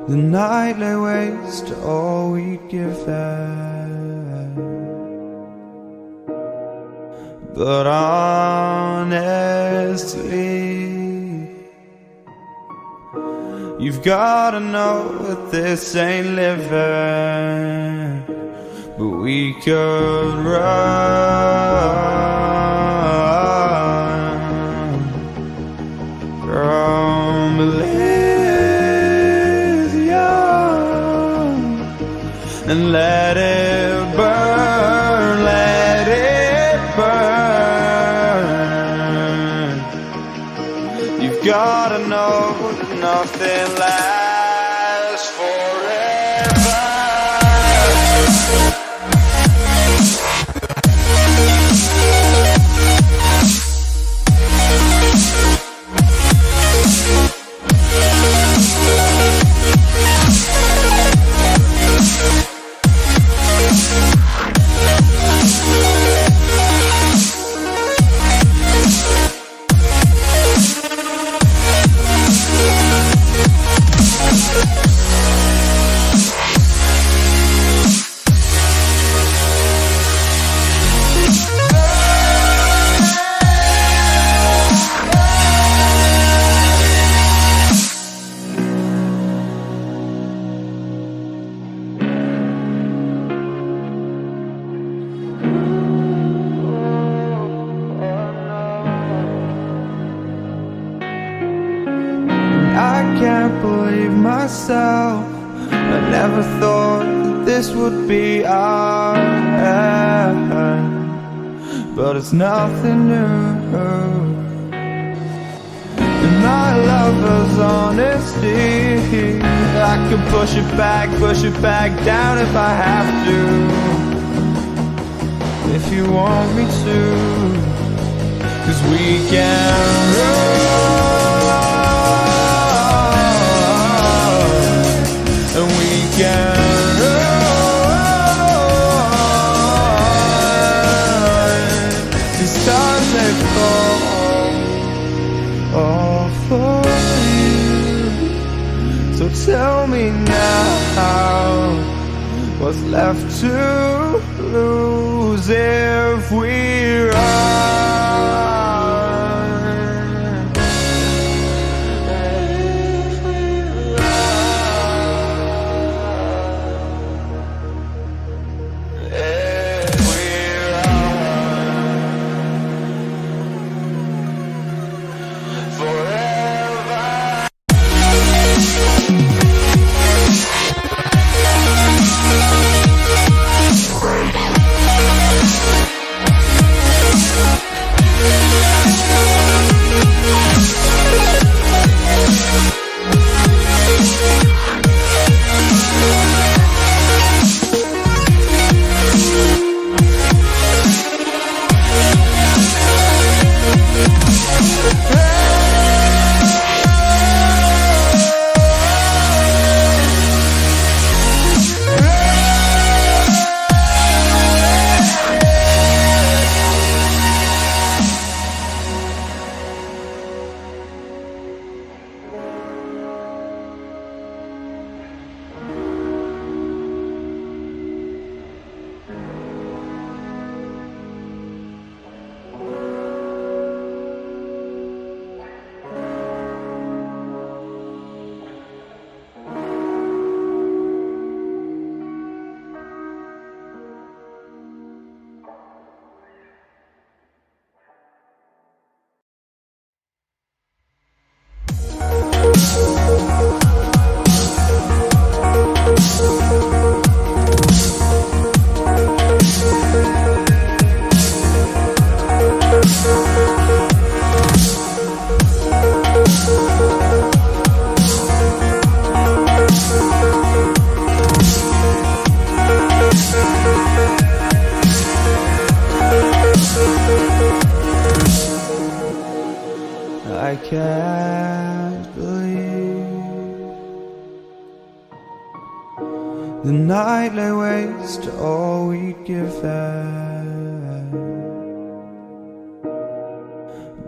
The night lay waste to all we'd given. But honestly, you've gotta know that this ain't living. But we could run from Elysium and let it burn, let it burn. You've gotta know that nothing lasts forever. I can't believe myself. I never thought that this would be our end, but it's nothing new. And my lover's honesty, I can push it back down if I have to. If you want me to, 'cause we can run. And we can run. These stars they fall all for you. So tell me now, what's left to lose if we run? I can't believe the night lay waste to all we'd given.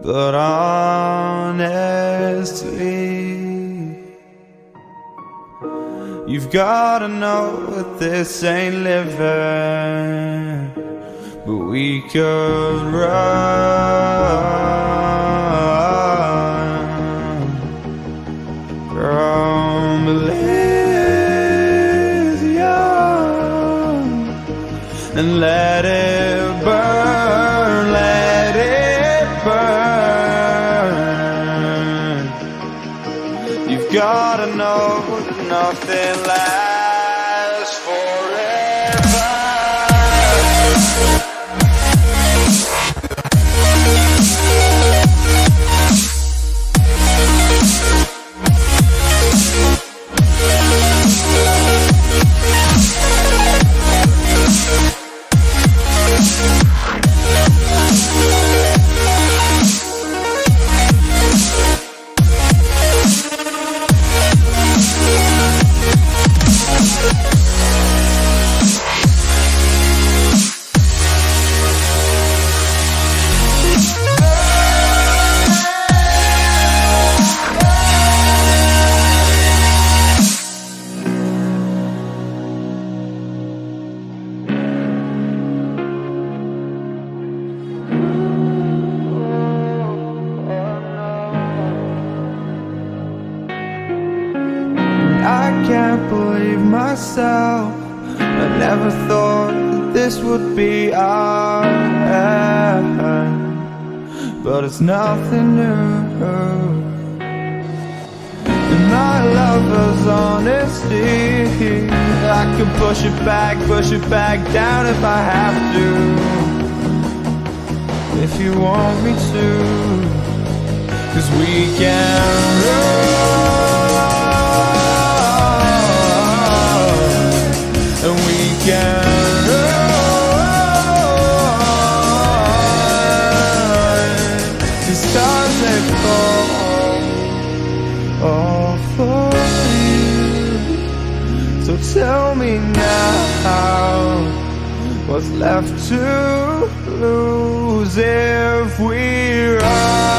But honestly, You've gotta know that this ain't living, but we could run from Elysium and let it burn, let it burn. You've gotta know that nothing lasts forever. I can't believe myself. I never thought that this would be our end, but it's nothing new. And my lover's honesty, I can push it back down if I have to, if you want me to, 'cause we can run and we can run. The stars they fall all for you. So tell me now, what's left to lose if we run?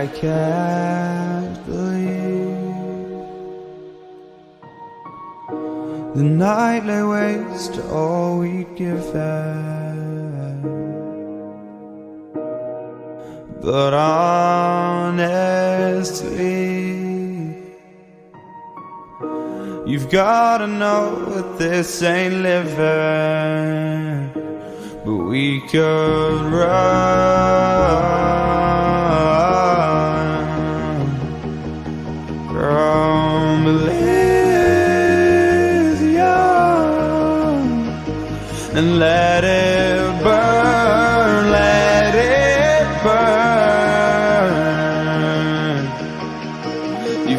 I can't believe the night lay waste to all we'd given. But honestly, you've gotta know that this ain't living, but we could run from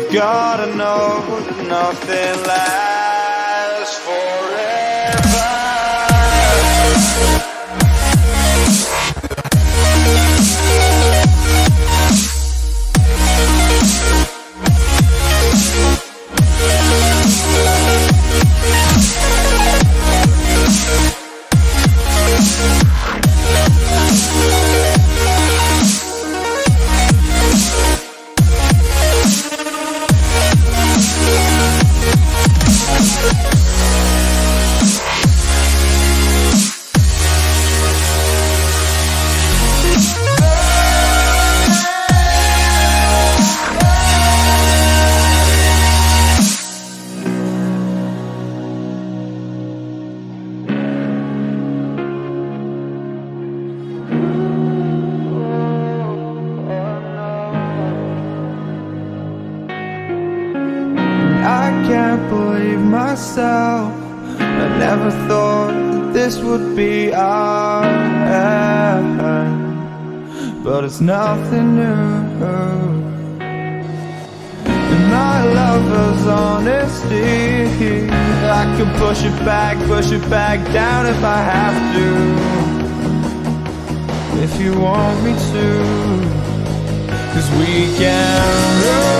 You've gotta know that nothing lasts forever. I can't believe myself. I never thought that this would be our end, but it's nothing new. And my lover's honesty, I could push it back down if I have to. If you want me to, 'cause we can run.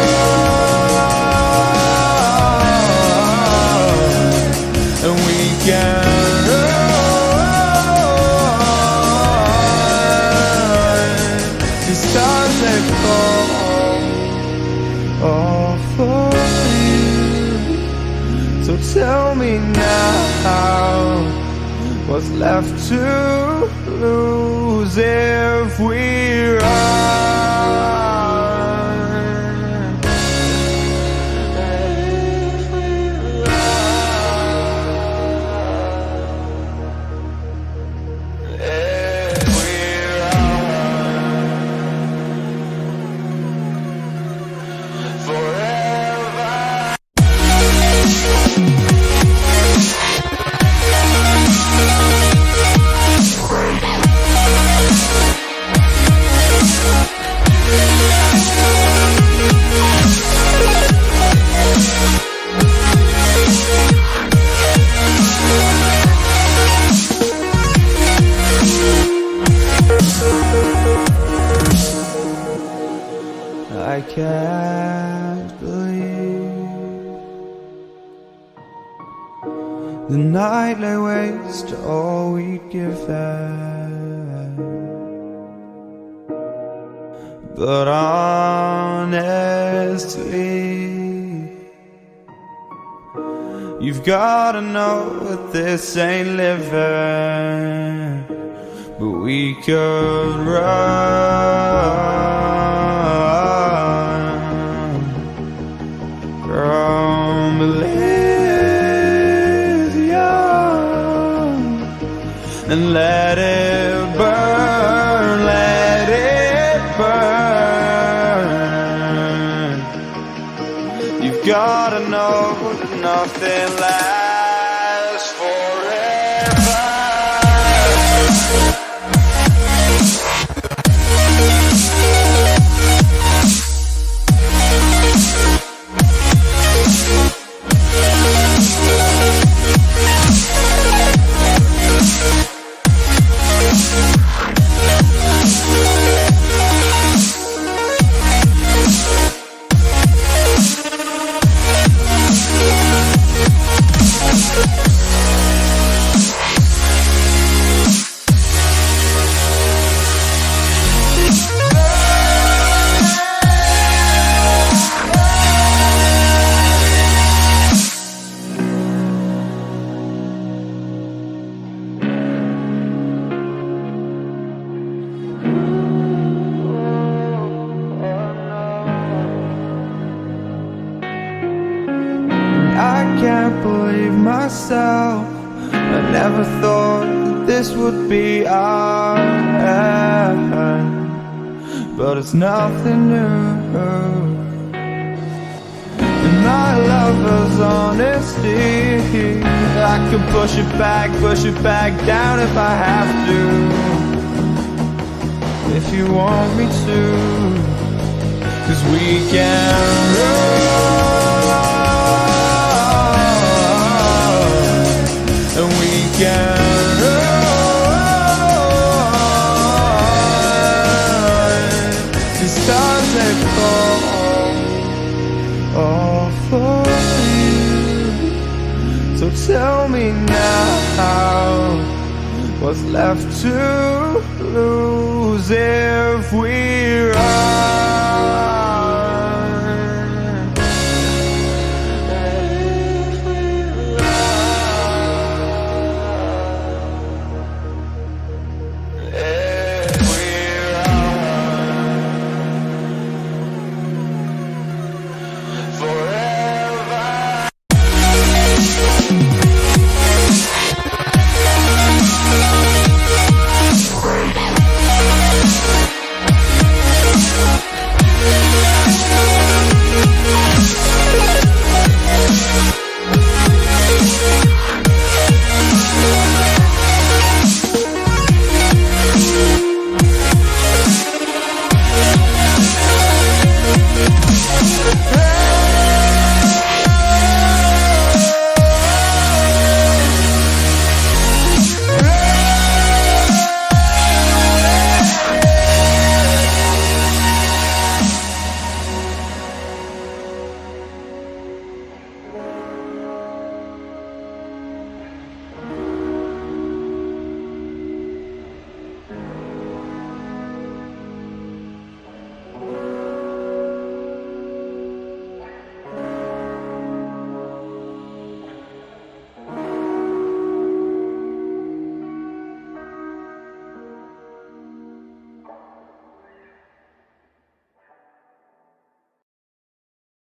And we can run. The stars they fall all for you. So tell me now, what's left to lose if we run? I can't believe the night lay waste to all we'd given. But honestly, you've gotta know that this ain't living. But we could run from Elysium and let it burn, let it burn. You've gotta know that nothing lasts forever. I can't believe myself. I never thought that this would be our end, but it's nothing new. And my lover's honesty, I could push it back down if I have to. If you want me to, 'cause we can run. times they fall all for you. So tell me now, what's left to lose if we run?